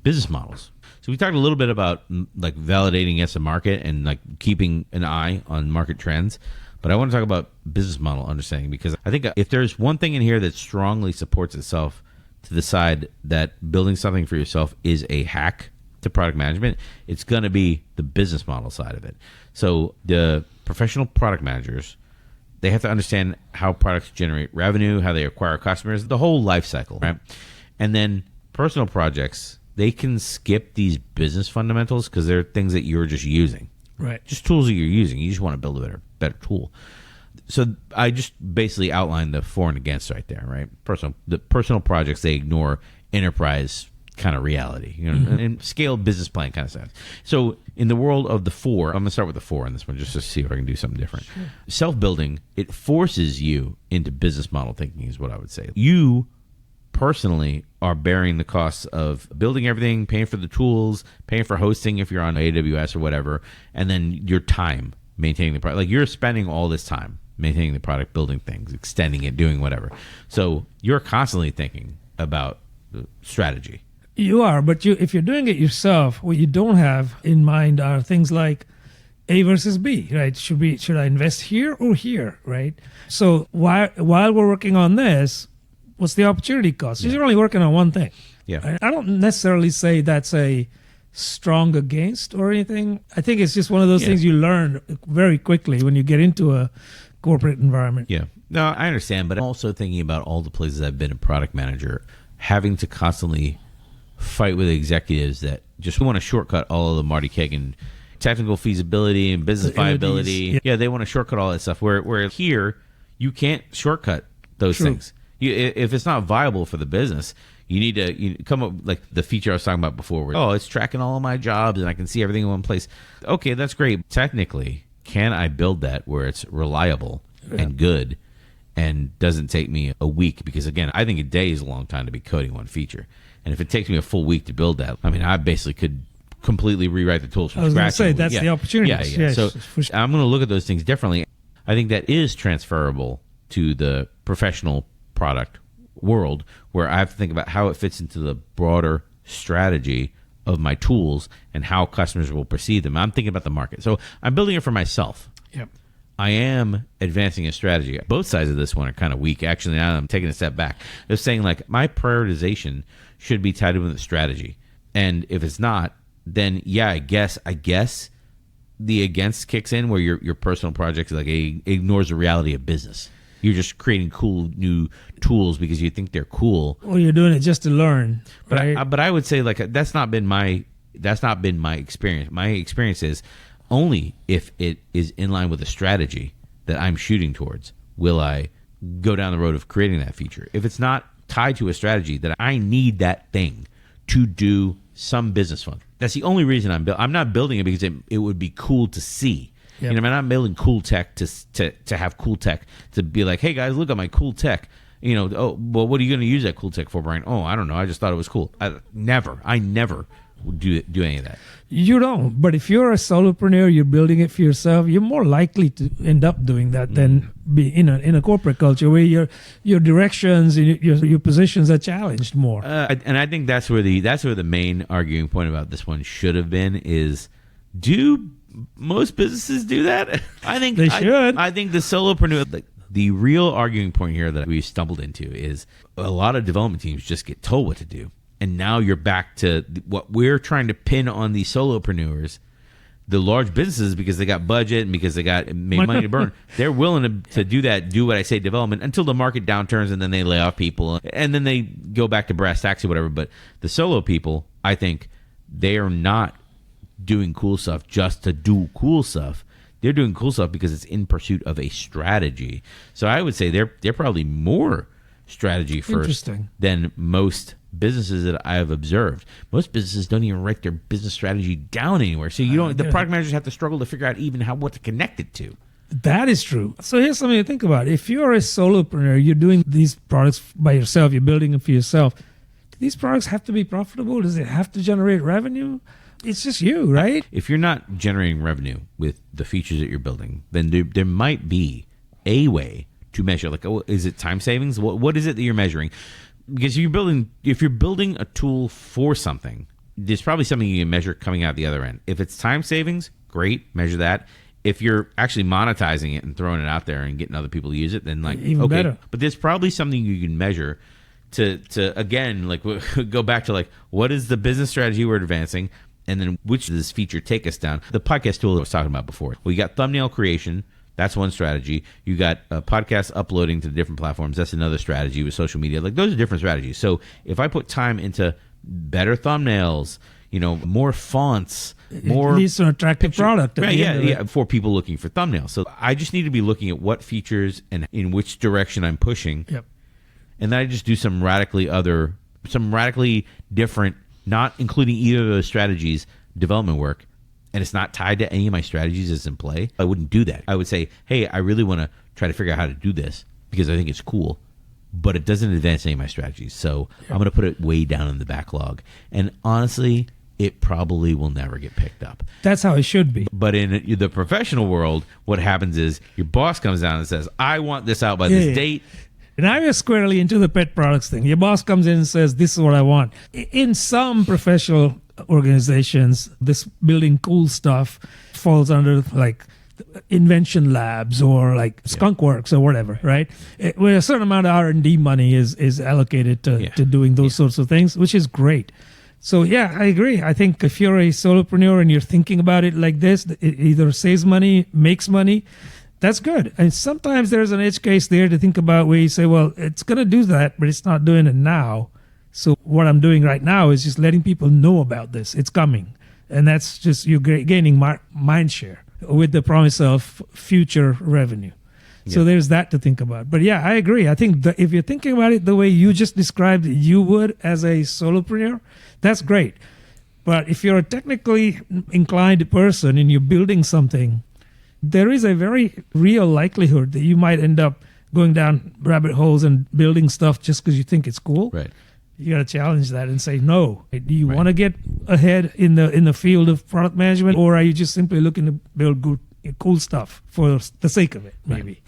business models. So we talked a little bit about like validating against the market and like keeping an eye on market trends. But I want to talk about business model understanding, because I think if there's one thing in here that strongly supports itself to the side that building something for yourself is a hack to product management, it's going to be the business model side of it. So the professional product managers, they have to understand how products generate revenue, how they acquire customers, the whole life cycle, right? And then personal projects, they can skip these business fundamentals because they're things that you're just using. Right. Just tools that you're using. You just want to build a better tool. So I just basically outlined the for and against right there, right? The personal projects, they ignore enterprise kind of reality, and scale business plan kind of stuff. So in the world of the for, I'm going to start with the for on this one just to see if I can do something different. Sure. Self-building, it forces you into business model thinking is what I would say. You personally are bearing the costs of building everything, paying for the tools, paying for hosting if you're on AWS or whatever, and then your time maintaining the product. Like you're spending all this time maintaining the product, building things, extending it, doing whatever. So you're constantly thinking about strategy. You are, but if you're doing it yourself, what you don't have in mind are things like A versus B, right? Should I invest here or here, right? So while we're working on this, what's the opportunity cost? You're only working on one thing. Yeah. Right? I don't necessarily say that's a strong against or anything. I think it's just one of those things you learn very quickly when you get into a corporate environment. Yeah. No, I understand, but I'm also thinking about all the places I've been a product manager, having to constantly fight with executives that just want to shortcut all of the Marty Kagan technical feasibility and business viability. Yeah, they want to shortcut all that stuff. Where here, you can't shortcut those things. If it's not viable for the business, you need to come up like the feature I was talking about before. Where, it's tracking all of my jobs and I can see everything in one place. Okay, that's great. Technically, can I build that where it's reliable and good and doesn't take me a week? Because again, I think a day is a long time to be coding one feature. And if it takes me a full week to build that, I mean, I basically could completely rewrite the tools from scratch. I was going to say, that's the opportunity. Yeah. So I'm going to look at those things differently. I think that is transferable to the professional product world, where I have to think about how it fits into the broader strategy of my tools and how customers will perceive them. I'm thinking about the market. So I'm building it for myself. Yep. I am advancing a strategy. Both sides of this one are kind of weak. Actually, now I'm taking a step back. They're saying like my prioritization should be tied in with the strategy. And if it's not, then I guess the against kicks in, where your personal project like ignores the reality of business. You're just creating cool new tools because you think they're cool. Or you're doing it just to learn. Right? But I would say like that's not been my experience. My experience is only if it is in line with a strategy that I'm shooting towards will I go down the road of creating that feature. If it's not tied to a strategy that I need that thing to do some business function, that's the only reason I'm not building it because it would be cool to see. Yep. I'm not building cool tech to have cool tech to be like, hey guys, look at my cool tech. Well, what are you going to use that cool tech for, Brian? Oh, I don't know. I just thought it was cool. I never would do any of that. You don't. But if you're a solopreneur, you're building it for yourself, you're more likely to end up doing that than be in a corporate culture where your directions and your positions are challenged more. And I think that's where the main arguing point about this one should have been is, do most businesses do that? I think they should. I think the solopreneur, the real arguing point here that we stumbled into is a lot of development teams just get told what to do. And now you're back to what we're trying to pin on these solopreneurs, the large businesses, because they got budget and because they got made money to burn. They're willing to do that, do what I say, development, until the market downturns, and then they lay off people, and then they go back to brass tacks or whatever. But the solo people, I think, they are not doing cool stuff just to do cool stuff. They're doing cool stuff because it's in pursuit of a strategy. So I would say they're probably more strategy first than most businesses that I have observed. Most businesses don't even write their business strategy down anywhere. So the product managers have to struggle to figure out even what to connect it to. That is true. So here's something to think about. If you're a solopreneur, you're doing these products by yourself, you're building them for yourself. Do these products have to be profitable? Does it have to generate revenue? It's just you, right? If you're not generating revenue with the features that you're building, then there might be a way to measure. Like, is it time savings? What is it that you're measuring? Because if you're building a tool for something, there's probably something you can measure coming out the other end. If it's time savings, great, measure that. If you're actually monetizing it and throwing it out there and getting other people to use it, then like, even okay. better. But there's probably something you can measure to again, like go back to like, what is the business strategy we're advancing? And then which does this feature take us down? The podcast tool I was talking about before. We got thumbnail creation. That's one strategy. You got podcast uploading to different platforms. That's another strategy with social media. Like those are different strategies. So if I put time into better thumbnails, more fonts, more, it leads to an attractive product. Right, yeah, for people looking for thumbnails. So I just need to be looking at what features and in which direction I'm pushing. Yep. And then I just do some radically different, not including either of those strategies, development work. And it's not tied to any of my strategies as in play. I wouldn't do that. I would say, hey, I really want to try to figure out how to do this because I think it's cool, but it doesn't advance any of my strategies. So I'm going to put it way down in the backlog. And honestly, it probably will never get picked up. That's how it should be. But in the professional world, what happens is your boss comes down and says, I want this out by this date. And I'm squarely into the pet products thing. Your boss comes in and says, this is what I want. In some professional organizations, this building cool stuff falls under like invention labs or like skunk works or whatever, right? Where a certain amount of R&D money is allocated to doing those sorts of things, which is great. So yeah, I agree. I think if you're a solopreneur and you're thinking about it like this, it either saves money, makes money, that's good. And sometimes there's an edge case there to think about where you say, well, it's going to do that, but it's not doing it now. So what I'm doing right now is just letting people know about this. It's coming. And that's just you're gaining mind share with the promise of future revenue. Yeah. So there's that to think about. But yeah, I agree. I think if you're thinking about it the way you just described you would as a solopreneur, that's great. But if you're a technically inclined person and you're building something, there is a very real likelihood that you might end up going down rabbit holes and building stuff just because you think it's cool. Right. You got to challenge that and say, no. Do you want to get ahead in the field of product management, or are you just simply looking to build cool stuff for the sake of it, maybe? Right.